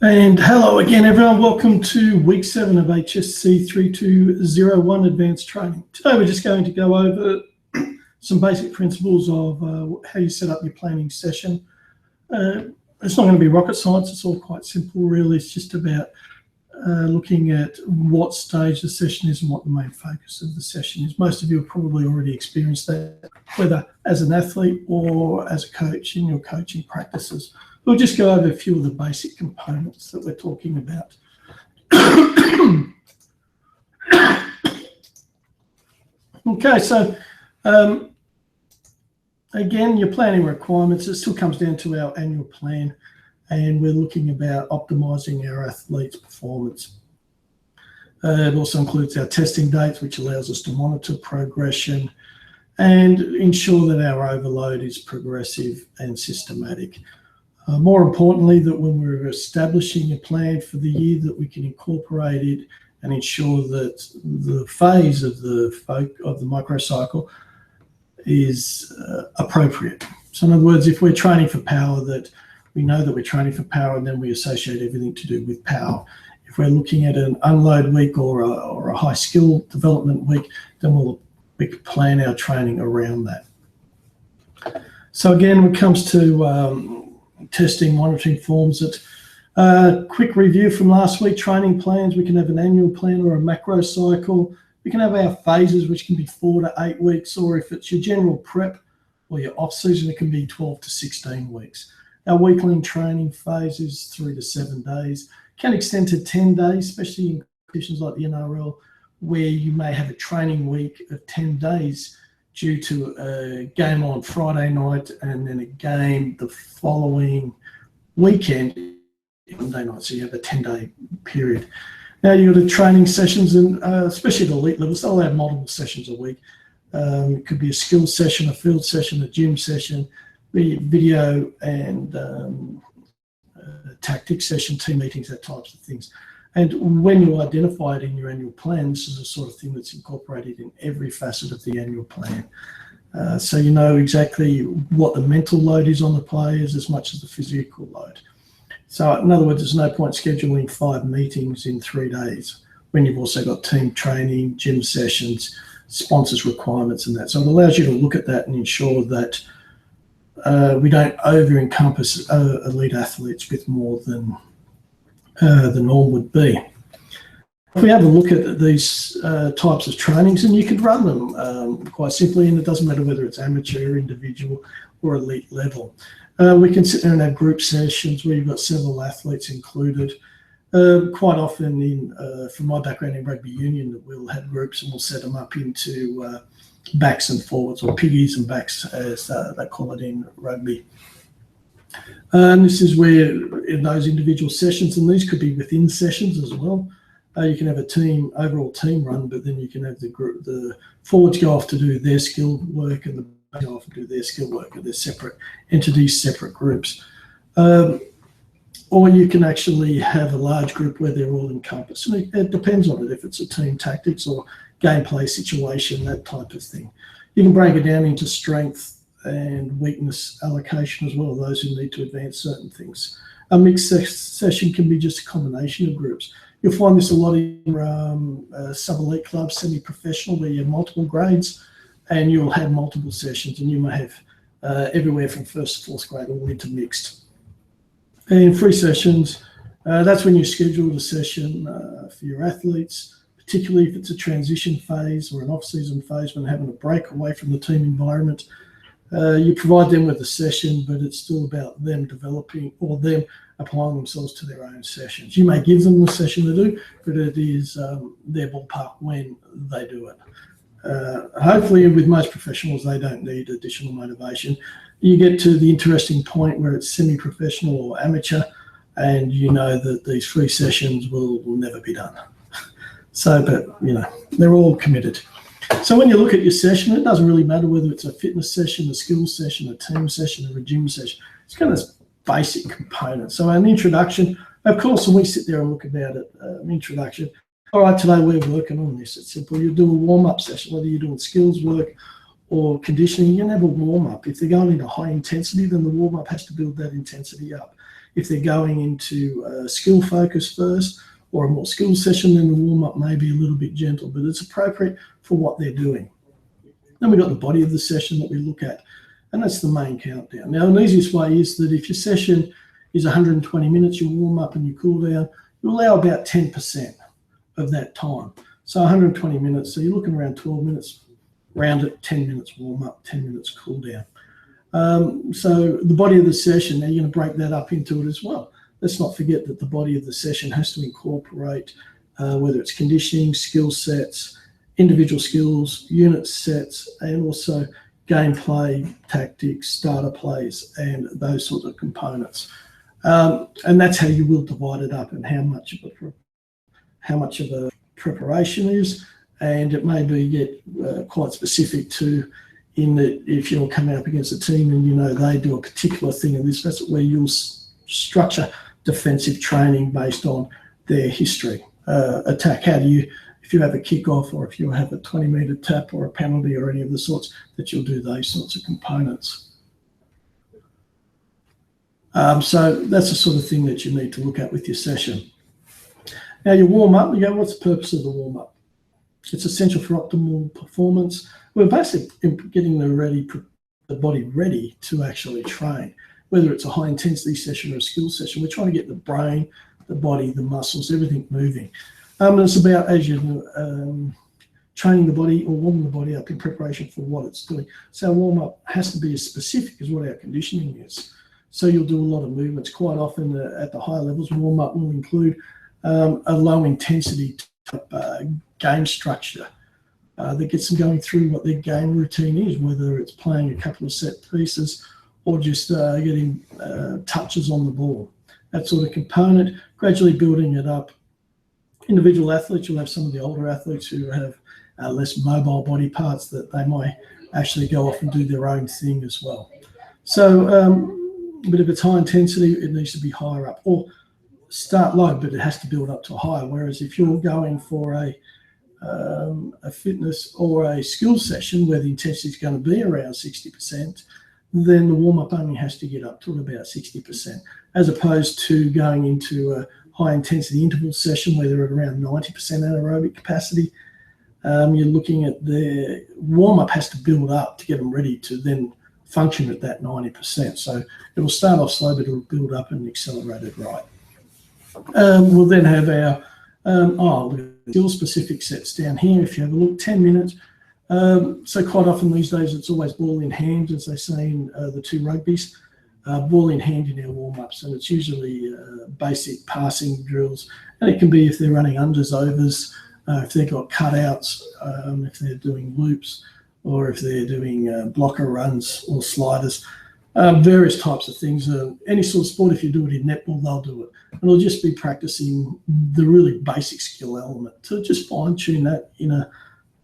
And hello again, everyone. Welcome to week 7 of HSC3201 advanced training. Today we're just going to go over some basic principles of how you set up your planning session. It's not going to be rocket science. It's all quite simple, really. It's just about looking at what stage the session is and what the main focus of the session is. Most of you have probably already experienced that, whether as an athlete or as a coach in your coaching practices. We'll just go over a few of the basic components that we're talking about. Okay, so again, your planning requirements, it still comes down to our annual plan, and we're looking about optimizing our athletes' performance. It also includes our testing dates, which allows us to monitor progression and ensure that our overload is progressive and systematic. More importantly, that when we're establishing a plan for the year, that we can incorporate it and ensure that the phase of the microcycle is appropriate. So in other words, if we're training for power, that we know that we're training for power, and then we associate everything to do with power. If we're looking at an unload week or a high skill development week, then we can plan our training around that. So again, when it comes to testing, monitoring forms, that quick review from last week, training plans, we can have an annual plan or a macro cycle. We can have our phases, which can be 4 to 8 weeks, or if it's your general prep or your off season, it can be 12 to 16 weeks. Our weekly training phase is 3 to 7 days, can extend to 10 days, especially in competitions like the NRL, where you may have a training week of 10 days due to a game on Friday night and then a game the following weekend, Monday night. So you have a 10-day period. Now you've got the training sessions, and especially at elite levels, they'll have multiple sessions a week. It could be a skills session, a field session, a gym session, be it video and tactics session, team meetings, that types of things. And when you identify it in your annual plan, this is the sort of thing that's incorporated in every facet of the annual plan. So you know exactly what the mental load is on the players as much as the physical load. So in other words, there's no point scheduling 5 meetings in 3 days when you've also got team training, gym sessions, sponsors requirements and that. So it allows you to look at that and ensure that we don't over-encompass elite athletes with more than the norm would be. If we have a look at these types of trainings, and you could run them quite simply, and it doesn't matter whether it's amateur, individual, or elite level. We can sit there and have group sessions where you've got several athletes included. Quite often, from my background in rugby union, that we'll have groups and we'll set them up into backs and forwards, or piggies and backs, as they call it in rugby. And this is where, in those individual sessions, and these could be within sessions as well, you can have a overall team run, but then you can have the forwards go off to do their skill work and the backs go off and do their skill work, and they're separate entities, separate groups. Or you can actually have a large group where they're all encompassed. And it depends on it, if it's a team tactics or gameplay situation, that type of thing. You can break it down into strength and weakness allocation as well, those who need to advance certain things. A mixed session can be just a combination of groups. You'll find this a lot in sub-elite clubs, semi-professional, where you have multiple grades and you'll have multiple sessions, and you may have everywhere from 1st to 4th grade all into mixed. And free sessions, that's when you schedule the session for your athletes, particularly if it's a transition phase or an off-season phase when having a break away from the team environment. You provide them with a session, but it's still about them developing or them applying themselves to their own sessions. You may give them the session to do, but it is their ballpark when they do it. Hopefully, with most professionals, they don't need additional motivation. You get to the interesting point where it's semi-professional or amateur, and you know that these free sessions will never be done. So, but you know, they're all committed. So when you look at your session, it doesn't really matter whether it's a fitness session, a skills session, a team session, or a gym session. It's kind of basic components. So an introduction, of course, when we sit there and look about it, introduction, all right, today we're working on this. It's simple. You do a warm-up session, whether you're doing skills work or conditioning, you can have a warm-up. If they're going into high intensity, then the warm-up has to build that intensity up. if they're going into a skill focus first or a more skill session, then the warm-up may be a little bit gentle, but it's appropriate for what they're doing. Then we've got the body of the session that we look at, and that's the main countdown. Now, the easiest way is that if your session is 120 minutes, you warm up and you cool down, you allow about 10% of that time. So 120 minutes, so you're looking around 12 minutes, round it, 10 minutes warm up, 10 minutes cool down. So the body of the session, now you're going to break that up into it as well. Let's not forget that the body of the session has to incorporate whether it's conditioning, skill sets, individual skills, unit sets, and also gameplay, tactics, starter plays, and those sorts of components. And that's how you will divide it up and how much of a preparation is. And it may be quite specific to, in that if you're coming up against a team and you know they do a particular thing, and that's where you'll structure defensive training based on their history. Attack, how do you, if you have a kickoff or if you have a 20-meter tap or a penalty or any of the sorts, that you'll do those sorts of components. So that's the sort of thing that you need to look at with your session. Now your warm-up, you go, what's the purpose of the warm-up? It's essential for optimal performance. We're basically getting the body ready to actually train, whether it's a high-intensity session or a skill session. We're trying to get the brain, the body, the muscles, everything moving. And it's about, as you training the body or warming the body up in preparation for what it's doing. So our warm-up has to be as specific as what our conditioning is. So you'll do a lot of movements. Quite often at the higher levels, warm-up will include a low-intensity type game structure that gets them going through what their game routine is, whether it's playing a couple of set pieces or just getting touches on the ball. That sort of component, gradually building it up. Individual athletes, you'll have some of the older athletes who have less mobile body parts that they might actually go off and do their own thing as well. So, but if it's high intensity, it needs to be higher up, or start low, but it has to build up to higher. Whereas if you're going for a fitness or a skill session where the intensity is going to be around 60%, then the warm-up only has to get up to about 60%, as opposed to going into a high-intensity interval session where they're at around 90% anaerobic capacity. You're looking at the warm-up has to build up to get them ready to then function at that 90%. So it will start off slow, but it will build up and accelerate it right. We'll then have our skill-specific sets down here. If you have a look, 10 minutes. So quite often these days it's always ball in hand, as they say in the two rugbies, ball in hand in our warm-ups, and it's usually basic passing drills. And it can be if they're running unders, overs, if they've got cutouts, if they're doing loops, or if they're doing blocker runs or sliders, various types of things. Any sort of sport, if you do it in netball, they'll do it. And it'll just be practicing the really basic skill element to just fine-tune that in a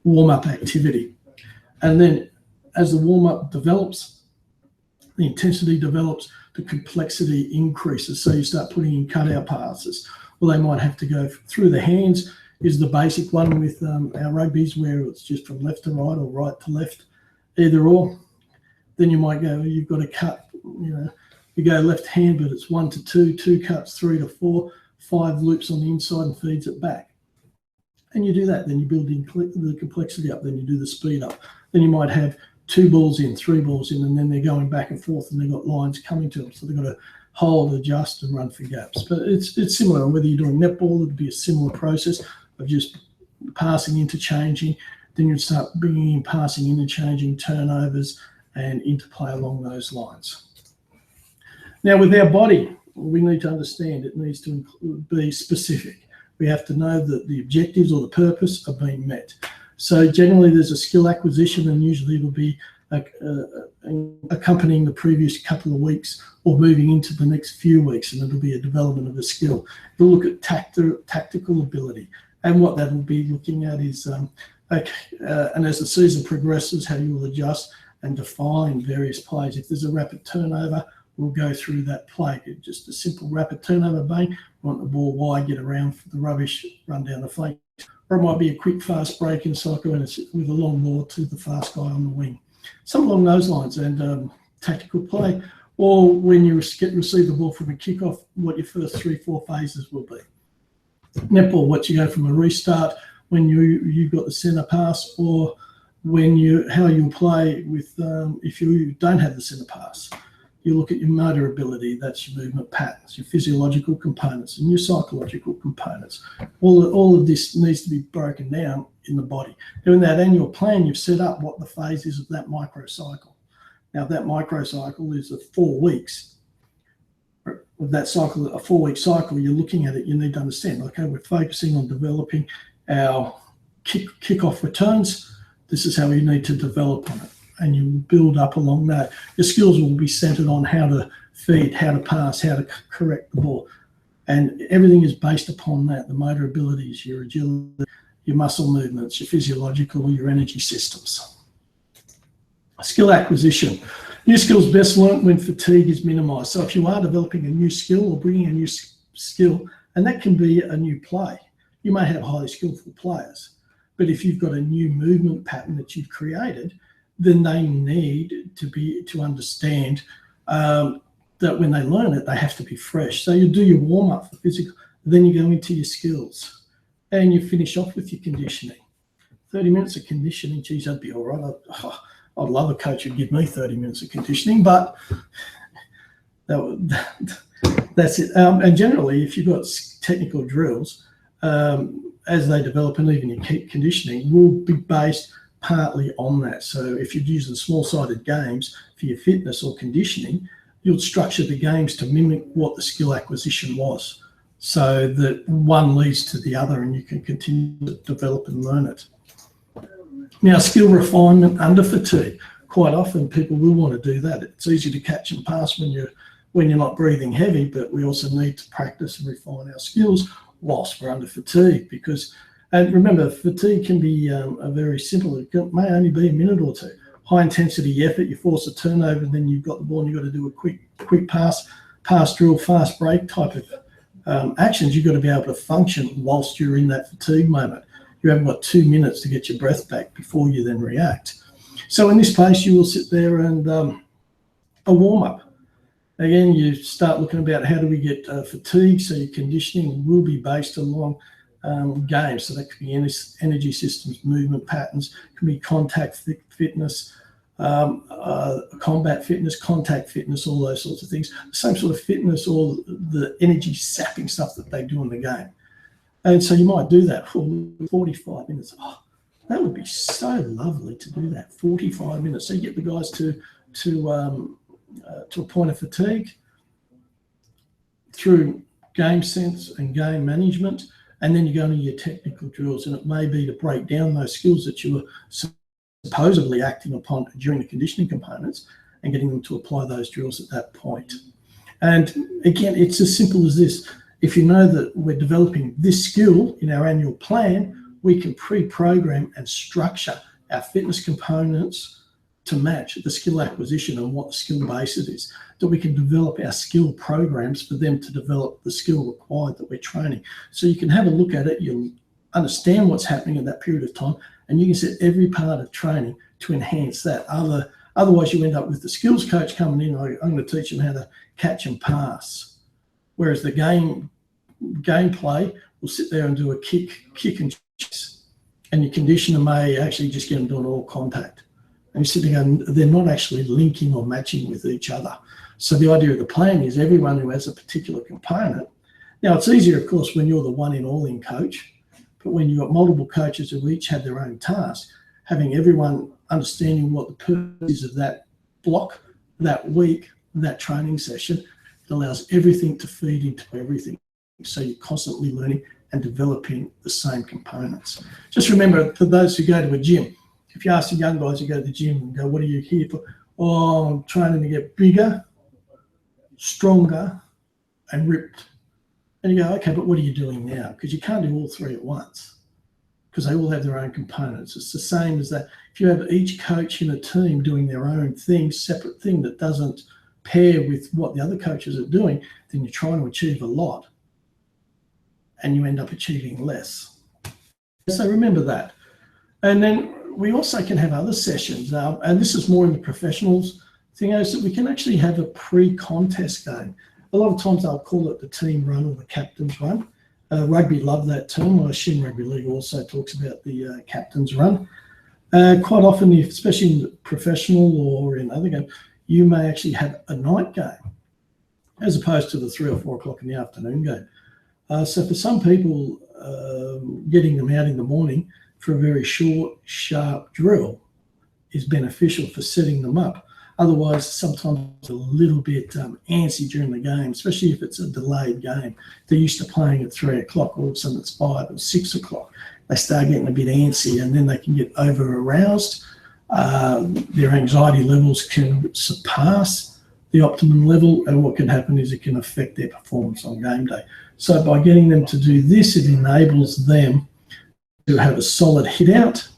warm-up activity. And then as the warm-up develops, the intensity develops, the complexity increases. So you start putting in cutout passes. Well, they might have to go through the hands, is the basic one with our rugbies, where it's just from left to right or right to left, either or. Then you might go, you've got to cut, you go left hand, but it's 1 to 2, 2 cuts, 3 to 4, 5 loops on the inside and feeds it back. And you do that, then you build the complexity up, then you do the speed up. Then you might have 2 balls in, 3 balls in, and then they're going back and forth and they've got lines coming to them. So they've got to hold, adjust, and run for gaps. But it's similar. Whether you're doing netball, it'd be a similar process of just passing, interchanging. Then you'd start bringing in passing, interchanging, turnovers, and interplay along those lines. Now, with our body, we need to understand it needs to be specific. We have to know that the objectives or the purpose are being met. So generally there's a skill acquisition, and usually it'll be accompanying the previous couple of weeks or moving into the next few weeks, and it'll be a development of a skill. We'll look at tactical ability, and what that will be looking at is, and as the season progresses, how you will adjust and define various plays. If there's a rapid turnover, we'll go through that play. Just a simple rapid turnover, bang, want the ball wide, get around for the rubbish, run down the flank. Or it might be a quick, fast break in soccer, and it's with a long ball to the fast guy on the wing. Something along those lines. And tactical play, or when you receive the ball from a kickoff, what your first 3-4 phases will be. Netball, what you go from a restart when you've got the centre pass, or how you'll play with if you don't have the centre pass. You look at your motor ability, that's your movement patterns, your physiological components, and your psychological components. All of this needs to be broken down in the body. Now, in that annual plan, you've set up what the phase is of that microcycle. Now, that microcycle is 4 weeks. With that cycle, a 4-week cycle, you're looking at it, you need to understand, okay, we're focusing on developing our kickoff returns. This is how we need to develop on it. And you build up along that. Your skills will be centered on how to feed, how to pass, how to correct the ball. And everything is based upon that, the motor abilities, your agility, your muscle movements, your physiological, your energy systems. Skill acquisition. New skills best learnt when fatigue is minimized. So if you are developing a new skill or bringing a new skill, and that can be a new play, you may have highly skillful players, but if you've got a new movement pattern that you've created, then they need to understand that when they learn it, they have to be fresh. So you do your warm up for physical, then you go into your skills, and you finish off with your conditioning. 30 minutes of conditioning, geez, that'd be all right. I'd love a coach who'd give me 30 minutes of conditioning, but that's it. And generally, if you've got technical drills, as they develop, and even your conditioning will be based partly on that. So if you're using small-sided games for your fitness or conditioning, you'll structure the games to mimic what the skill acquisition was, so that one leads to the other and you can continue to develop and learn it. Now, skill refinement under fatigue. Quite often people will want to do that. It's easy to catch and pass when you're not breathing heavy, but we also need to practice and refine our skills whilst we're under fatigue, and remember, fatigue can be a very simple, it may only be a minute or two. High intensity effort, you force a turnover, and then you've got the ball and you've got to do a quick pass drill, fast break type of actions. You've got to be able to function whilst you're in that fatigue moment. You haven't got 2 minutes to get your breath back before you then react. So in this place, you will sit there and a warm up. Again, you start looking about how do we get fatigue. So your conditioning will be based along games. So that could be energy systems, movement patterns, can be contact fitness, combat fitness, contact fitness, all those sorts of things. The same sort of fitness, or the energy sapping stuff that they do in the game. And so you might do that for 45 minutes. Oh, that would be so lovely to do that, 45 minutes. So you get the guys to a point of fatigue through game sense and game management, and then you go into your technical drills, and it may be to break down those skills that you were supposedly acting upon during the conditioning components and getting them to apply those drills at that point. And again, it's as simple as this. If you know that we're developing this skill in our annual plan, we can pre-program and structure our fitness components to match the skill acquisition and what the skill base it is, that we can develop our skill programs for them to develop the skill required that we're training. So you can have a look at it, you'll understand what's happening at that period of time, and you can set every part of training to enhance that. Otherwise, you end up with the skills coach coming in, I'm going to teach them how to catch and pass. Whereas the gameplay will sit there and do a kick and chase, and your conditioner may actually just get them doing all contact. And you're sitting there and they're not actually linking or matching with each other. So the idea of the plan is everyone who has a particular component. Now, it's easier, of course, when you're the one-in-all-in coach, but when you've got multiple coaches who each have their own task, having everyone understanding what the purpose is of that block, that week, that training session, it allows everything to feed into everything. So you're constantly learning and developing the same components. Just remember, for those who go to a gym, if you ask the young guys who go to the gym and go, what are you here for? Oh, I'm training to get bigger, stronger, and ripped. And you go, okay, but what are you doing now? Because you can't do all three at once, because they all have their own components. It's the same as that. If you have each coach in a team doing their own thing, separate thing that doesn't pair with what the other coaches are doing, then you're trying to achieve a lot and you end up achieving less. So remember that. And then we also can have other sessions, and this is more in the professionals thing is that we can actually have a pre-contest game. A lot of times they'll call it the team run or the captain's run. Rugby love that term. I assume Rugby League also talks about the captain's run. Quite often, especially in professional or in other games, you may actually have a night game as opposed to the 3 or 4 o'clock in the afternoon game. So for some people, getting them out in the morning for a very short, sharp drill is beneficial for setting them up. Otherwise, sometimes it's a little bit antsy during the game, especially if it's a delayed game. They're used to playing at 3 o'clock, all of a sudden it's 5 or 6 o'clock. They start getting a bit antsy and then they can get over-aroused. Their anxiety levels can surpass the optimum level, and what can happen is it can affect their performance on game day. So by getting them to do this, it enables them to have a solid hit out.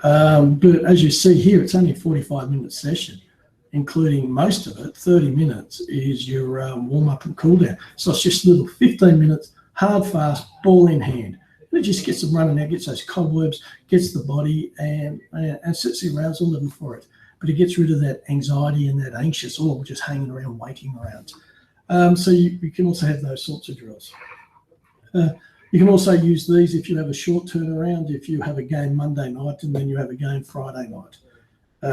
But as you see here, it's only a 45-minute session, including most of it, 30 minutes is your warm-up and cool-down. So it's just little 15 minutes, hard, fast, ball in hand. And it just gets them running out, gets those cobwebs, gets the body, and sets the arousal level for it. But it gets rid of that anxiety and that anxious, or just hanging around, waiting around. So you can also have those sorts of drills. You can also use these if you have a short turnaround, if you have a game Monday night and then you have a game Friday night.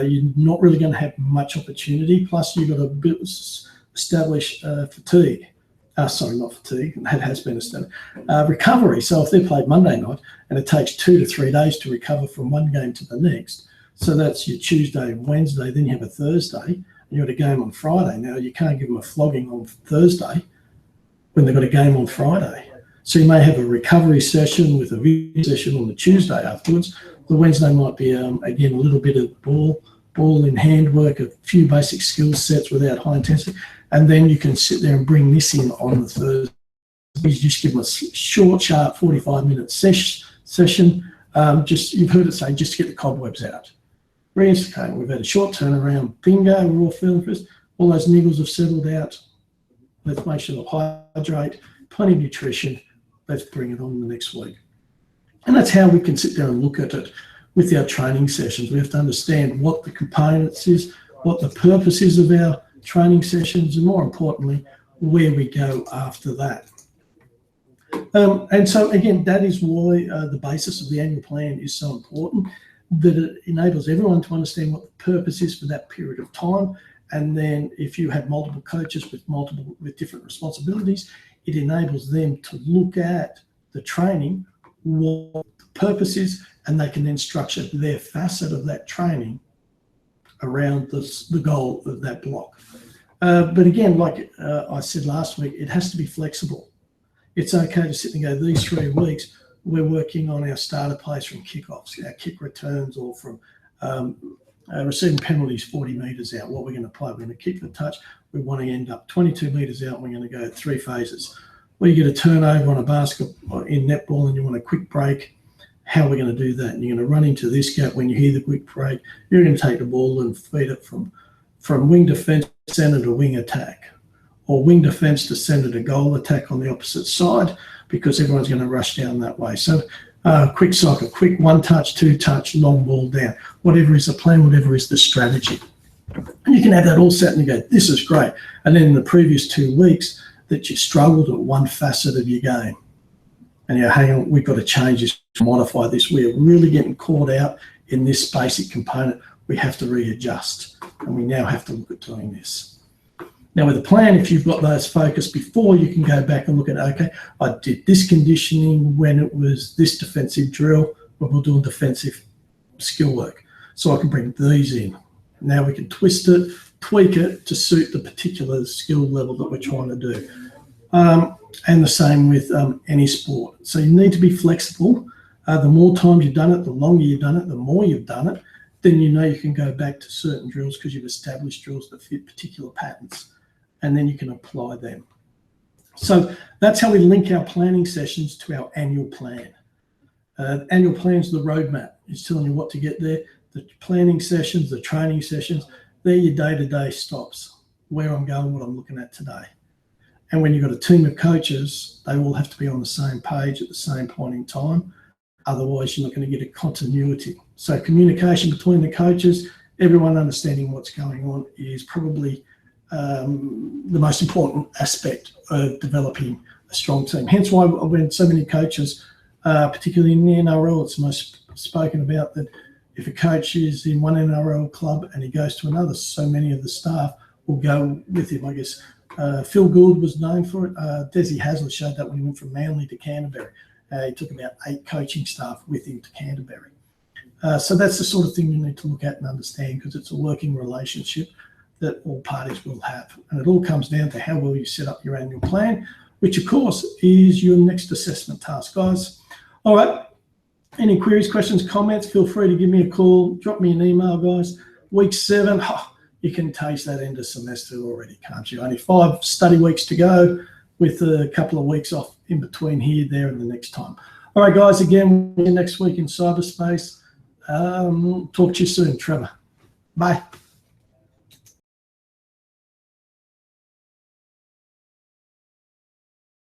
You're not really going to have much opportunity. Plus, you've got to establish fatigue. Sorry, not fatigue. That has been established. Recovery. So if they're played Monday night and it takes 2 to 3 days to recover from one game to the next, so that's your Tuesday and Wednesday, then you have a Thursday, and you've got a game on Friday. Now, you can't give them a flogging on Thursday when they've got a game on Friday. So you may have a recovery session with a video session on the Tuesday afterwards. The Wednesday might be, again, a little bit of ball in hand work, a few basic skill sets without high intensity, and then you can sit there and bring this in on the Thursday. You just give them a short, sharp 45-minute session. You've heard it say, just to get the cobwebs out. Reinstating, we've had a short turnaround, bingo, we're all feeling for this. All those niggles have settled out. Let's make sure they'll hydrate, plenty of nutrition. Let's bring it on the next week. And that's how we can sit there and look at it with our training sessions. We have to understand what the components is, what the purpose is of our training sessions, and more importantly, where we go after that. And so again, that is why the basis of the annual plan is so important, that it enables everyone to understand what the purpose is for that period of time. And then if you have multiple coaches with different responsibilities, it enables them to look at the training, what the purpose is, and they can then structure their facet of that training around the goal of that block. But again, like I said last week, it has to be flexible. It's okay to sit and go, these 3 weeks, we're working on our starter plays from kickoffs, our kick returns, or from receiving penalties 40 metres out, what we're going to play. We're going to kick the touch. We want to end up 22 metres out. We're going to go 3 phases. Where you get a turnover on a basketball in netball and you want a quick break, how are we going to do that? And you're going to run into this gap when you hear the quick break. You're going to take the ball and feed it from wing defence, centre to wing attack, or wing defence to centre to goal attack on the opposite side, because everyone's going to rush down that way. So quick soccer, quick 1 touch, 2 touch, long ball down, whatever is the plan, whatever is the strategy. And you can have that all set and you go, this is great. And then in the previous 2 weeks that you struggled at one facet of your game, and you hang on, we've got to change this, modify this. We're really getting caught out in this basic component. We have to readjust, and we now have to look at doing this. Now with a plan, if you've got those focused before, you can go back and look at, okay, I did this conditioning when it was this defensive drill, but we're doing defensive skill work. So I can bring these in. Now we can twist it, tweak it to suit the particular skill level that we're trying to do. And the same with any sport. So you need to be flexible. The more times you've done it, the longer you've done it, the more you've done it, then you know you can go back to certain drills because you've established drills that fit particular patterns, and then you can apply them. So that's how we link our planning sessions to our annual plan. Annual plan's the roadmap. It's telling you what to get there. The planning sessions, the training sessions, they're your day-to-day stops, where I'm going, what I'm looking at today. And when you've got a team of coaches, they all have to be on the same page at the same point in time. Otherwise, you're not going to get a continuity. So communication between the coaches everyone understanding what's going on is probably the most important aspect of developing a strong team. Hence why when so many coaches, particularly in the NRL, it's most spoken about that if a coach is in one NRL club and he goes to another, so many of the staff will go with him. I guess Phil Gould was known for it. Desi Hasler showed that when he went from Manly to Canterbury. He took about 8 coaching staff with him to Canterbury. So that's the sort of thing you need to look at and understand, because it's a working relationship that all parties will have. And it all comes down to how well you set up your annual plan, which of course is your next assessment task, guys. All right. Any queries, questions, comments, feel free to give me a call, drop me an email, guys. Week 7, you can taste that end of semester already, can't you? Only 5 study weeks to go with a couple of weeks off in between here, there, and the next time. All right, guys, again, next week in cyberspace. Talk to you soon, Trevor. Bye.